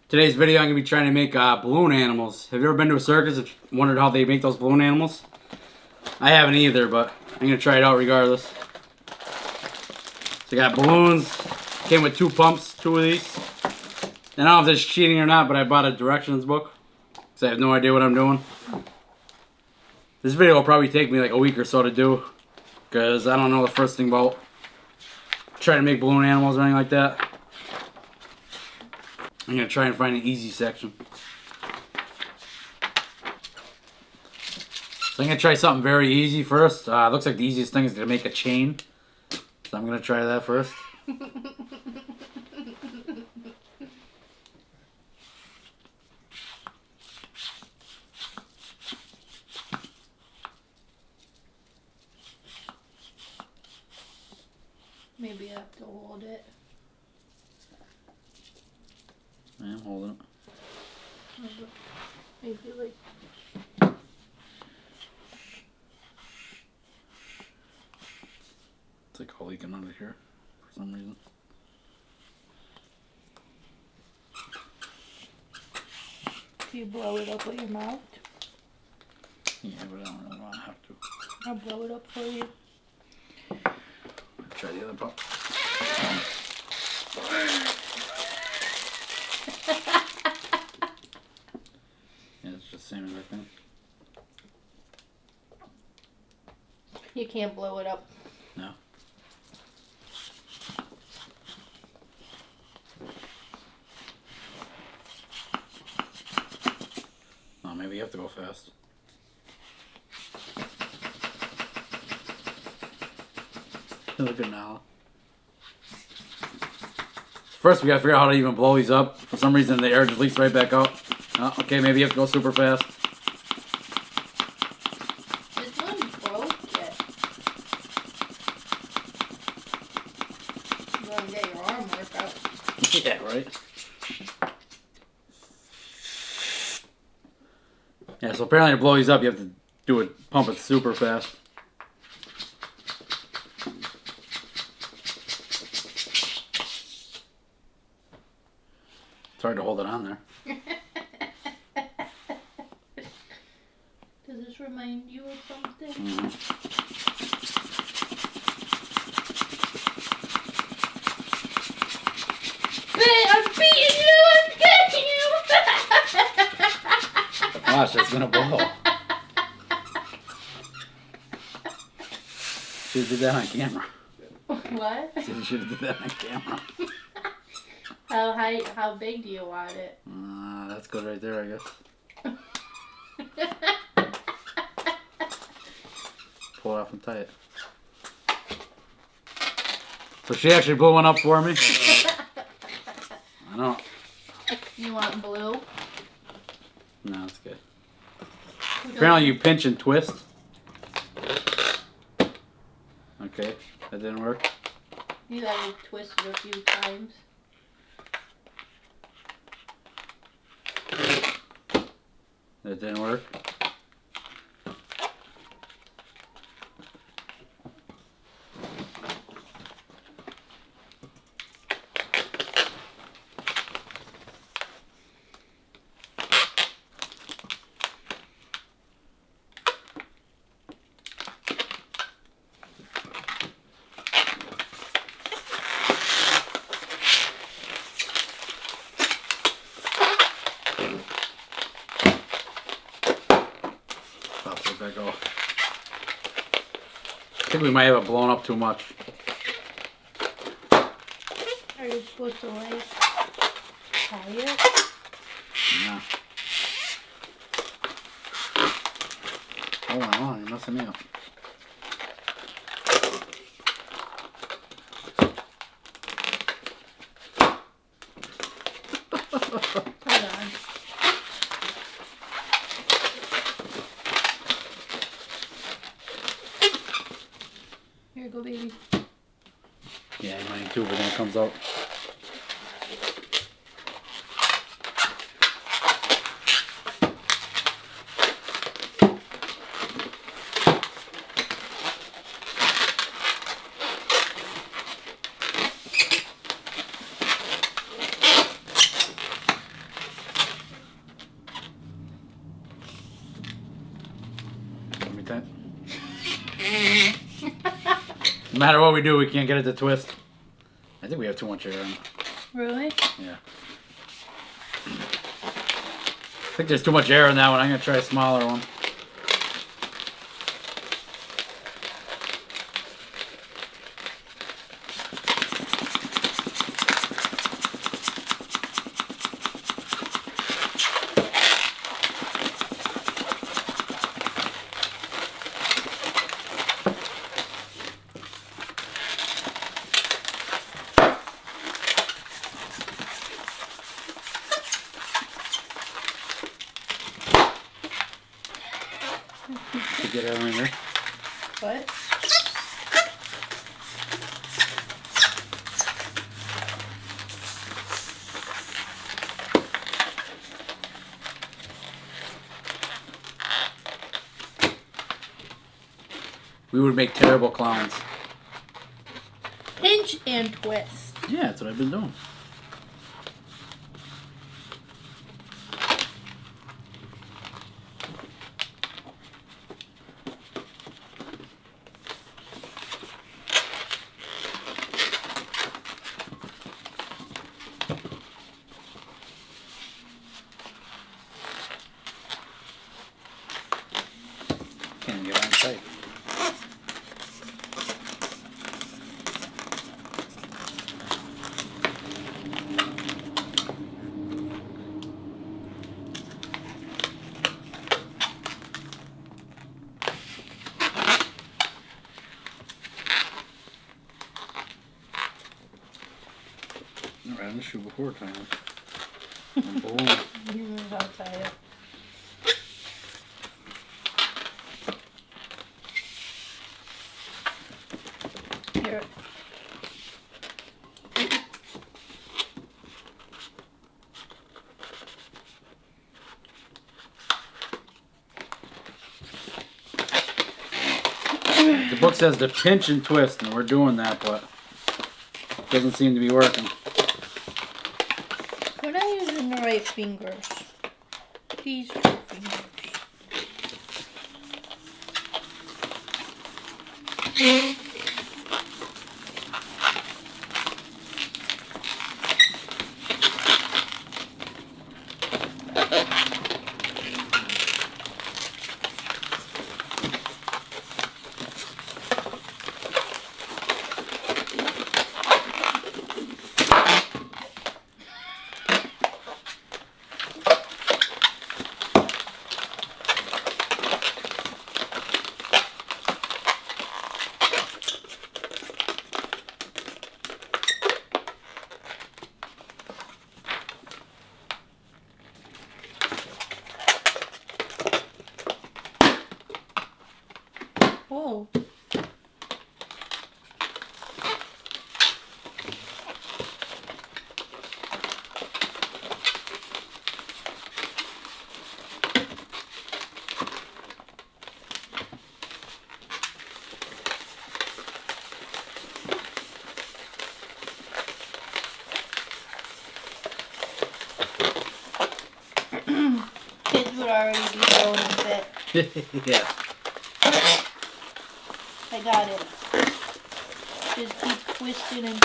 Today's video, I'm going to be trying to make balloon animals. Have you ever been to a circus and wondered how they make those balloon animals? I haven't either, but I'm going to try it out regardless. So I got balloons. Came with 2 pumps, 2 of these. And I don't know if this is cheating or not, but I bought a directions book. Because I have no idea what I'm doing. This video will probably take me like a week or so to do. Because I don't know the first thing about trying to make balloon animals or anything like that. I'm going to try and find an easy section. So I'm going to try something very easy first. Looks like the easiest thing is to make a chain. So I'm going to try that first. Maybe I have to hold it. I'm holding it. Maybe like... It's like all leaking under here for some reason. Do you blow it up with your mouth? Yeah, but I don't really want to have to. I'll blow it up for you. Try the other pump. Yeah, it's just the same as I think. You can't blow it up. No. Oh, maybe you have to go fast. Look at now. First, we gotta figure out how to even blow these up. For some reason, the air just leaks right back out. Oh, okay, maybe you have to go super fast. This one broke yet. You wanna get your arm worked out. Yeah, right? Yeah, so apparently to blow these up, you have to do it, pump it super fast. It's hard to hold it on there. Does this remind you of something? Mm-hmm. I'm beating you! I'm getting you! Gosh, that's gonna blow. Should have did that on camera. What? Should have did that on camera. How big do you want it? That's good right there, I guess. Pull it off and tie it. So she actually blew one up for me. I don't. You want blue? No, it's good. Apparently you pinch and twist. Okay, that didn't work. You gotta twist it a few times. That didn't work. Back off. I think we might have it blown up too much. Are you supposed to like tie it? No. Hold on, you're messing me up. Hold on. Here you go, baby. Yeah, you might need 2 when it comes out. that. No matter what we do, we can't get it to twist. I think we have too much air in it. Really? Yeah. I think there's too much air in that one. I'm going to try a smaller one. To get everything there. What? We would make terrible clowns. Pinch and twist. Yeah, that's what I've been doing. Can't get on tight. Alright, I'm gonna shoot before time. Boom. Outside it. Here. The book says to pinch and twist, and we're doing that, but it doesn't seem to be working. We're not using the right fingers. These two fingers. Whoa. Kids would already be throwing a fit. Yeah. I got it. Just keep twisting and.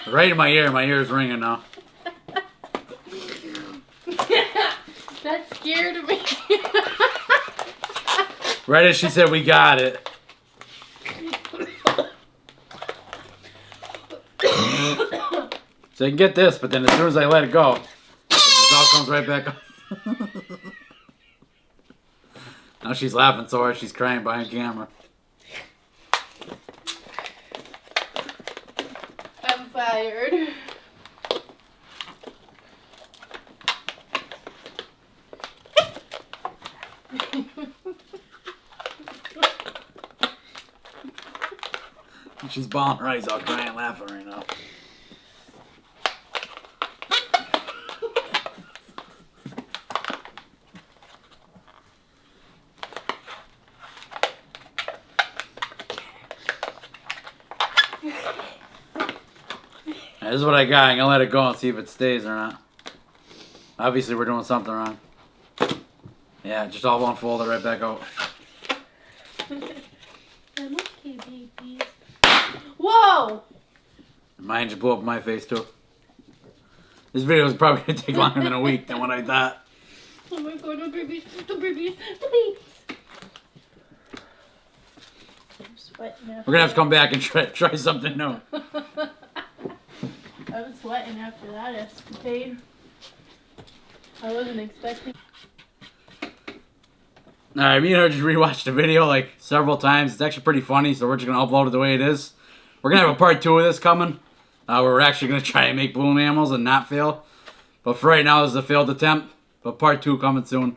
Right in my ear. My ear's ringing now. That scared me. Right as she said, we got it. So I can get this, but then as soon as I let it go, it just all comes right back up. Now she's laughing so hard she's crying behind camera. I'm fired. She's bawling her eyes out, crying, laughing right now. This is what I got. I'm gonna let it go and see if it stays or not. Obviously, we're doing something wrong. Yeah, just all unfold it right back out. I'm okay, babies. Whoa! Mine just blew up in my face too. This video is probably gonna take longer than a week than what I thought. Oh my god, the babies, the babies, the babies. I'm sweating after We're gonna have to come back and try something new. I'm sweating after that escapade. I wasn't expecting. Alright, me and her just rewatched the video like several times. It's actually pretty funny, so we're just gonna upload it the way it is. We're gonna have a part 2 of this coming. Where we're actually gonna try and make balloon animals and not fail. But for right now, this is a failed attempt. But part 2 coming soon.